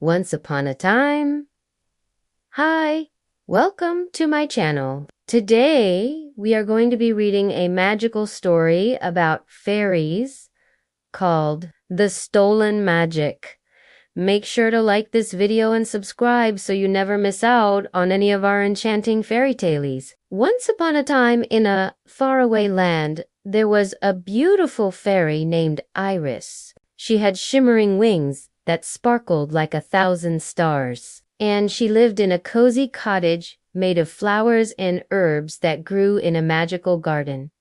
Once upon a time. Hi, welcome to my channel. Today we are going to be reading a magical story about fairies called The Stolen Magic. Make sure to like this video and subscribe so you never miss out on any of our enchanting fairy tales. Once upon a time in a faraway land, there was a beautiful fairy named Iris. She had shimmering wings that sparkled like 1,000 stars, and she lived in a cozy cottage made of flowers and herbs that grew in a magical garden.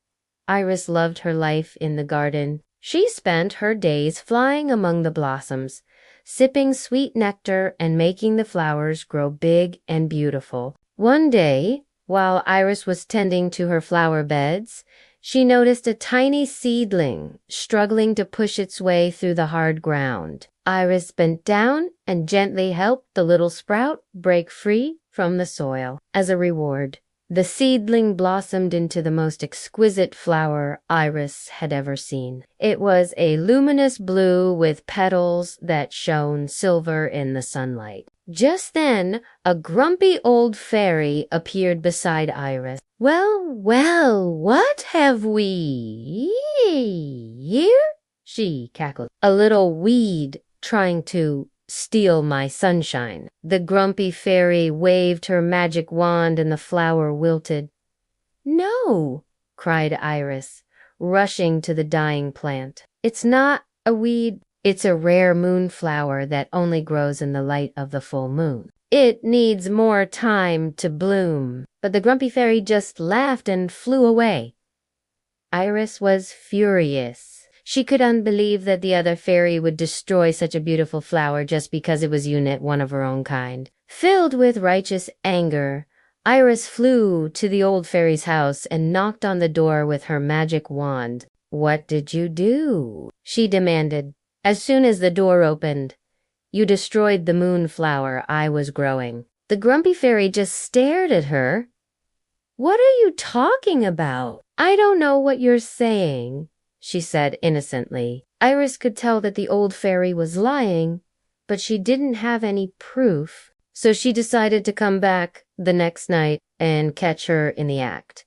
Iris loved her life in the garden. She spent her days flying among the blossoms, sipping sweet nectar and making the flowers grow big and beautiful. One day, while Iris was tending to her flower beds, she noticed a tiny seedling struggling to push its way through the hard ground. Iris bent down and gently helped the little sprout break free from the soil. As a reward, the seedling blossomed into the most exquisite flower Iris had ever seen. It was a luminous blue with petals that shone silver in the sunlight. Just then, a grumpy old fairy appeared beside Iris. Well, what have we here? She cackled. A little weed trying to steal my sunshine. The grumpy fairy waved her magic wand and the flower wilted. No, cried Iris, rushing to the dying plant. It's not a weed. It's a rare moonflower that only grows in the light of the full moon. It needs more time to bloom. But the grumpy fairy just laughed and flew away. Iris was furious. She couldn't believe that the other fairy would destroy such a beautiful flower just because it was one of her own kind. Filled with righteous anger, Iris flew to the old fairy's house and knocked on the door with her magic wand. "What did you do?" she demanded. As soon as the door opened, "You destroyed the moonflower I was growing." The grumpy fairy just stared at her. "What are you talking about? I don't know what you're saying," she said innocently. Iris could tell that the old fairy was lying, but she didn't have any proof, so she decided to come back the next night and catch her in the act.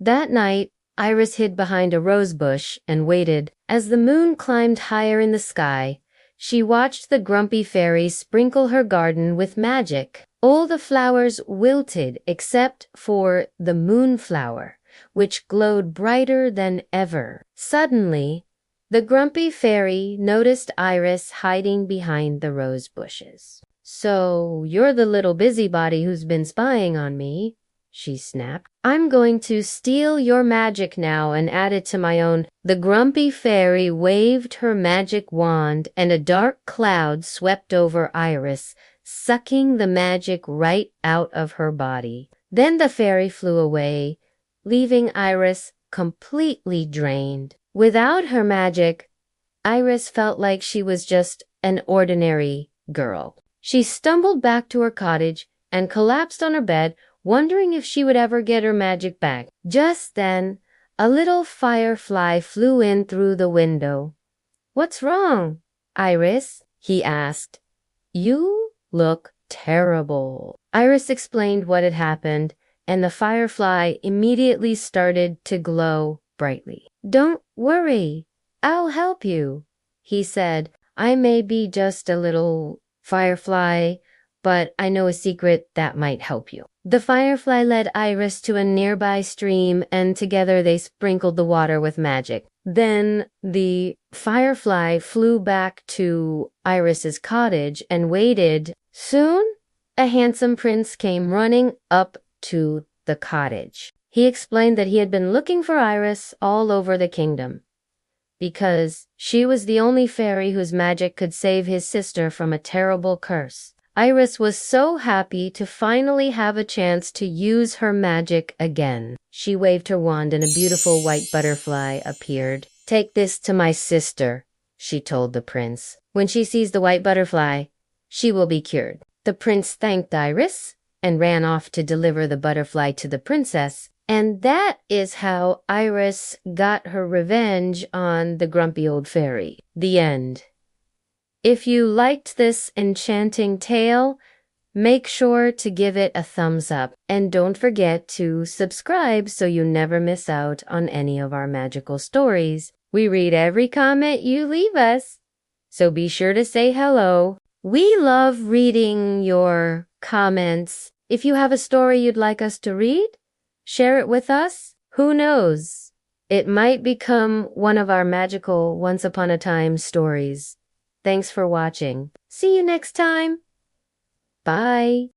That night, Iris hid behind a rose bush and waited. As the moon climbed higher in the sky, she watched the grumpy fairy sprinkle her garden with magic. All the flowers wilted except for the moonflower, which glowed brighter than ever. Suddenly, the grumpy fairy noticed Iris hiding behind the rose bushes. "So you're the little busybody who's been spying on me," she snapped. "I'm going to steal your magic now and add it to my own." The grumpy fairy waved her magic wand and a dark cloud swept over Iris, sucking the magic right out of her body. Then the fairy flew away, leaving Iris completely drained. Without her magic, Iris felt like she was just an ordinary girl. She stumbled back to her cottage and collapsed on her bed, wondering if she would ever get her magic back. Just then, a little firefly flew in through the window. "What's wrong, Iris?" he asked. "You look terrible." Iris explained what had happened, and the firefly immediately started to glow brightly. "Don't worry, I'll help you," he said. "I may be just a little firefly, but I know a secret that might help you." The firefly led Iris to a nearby stream, and together they sprinkled the water with magic. Then the firefly flew back to Iris's cottage and waited. Soon, a handsome prince came running up to the cottage. He explained that he had been looking for Iris all over the kingdom, because she was the only fairy whose magic could save his sister from a terrible curse. Iris was so happy to finally have a chance to use her magic again. She waved her wand and a beautiful white butterfly appeared. "Take this to my sister," she told the prince. "When she sees the white butterfly, she will be cured." The prince thanked Iris and ran off to deliver the butterfly to the princess. And that is how Iris got her revenge on the grumpy old fairy. The end. If you liked this enchanting tale, make sure to give it a thumbs up and don't forget to subscribe so you never miss out on any of our magical stories. We read every comment you leave us, so be sure to say hello. We love reading your comments. If you have a story you'd like us to read, share it with us. Who knows? It might become one of our magical Once Upon a Time stories. Thanks for watching. See you next time. Bye.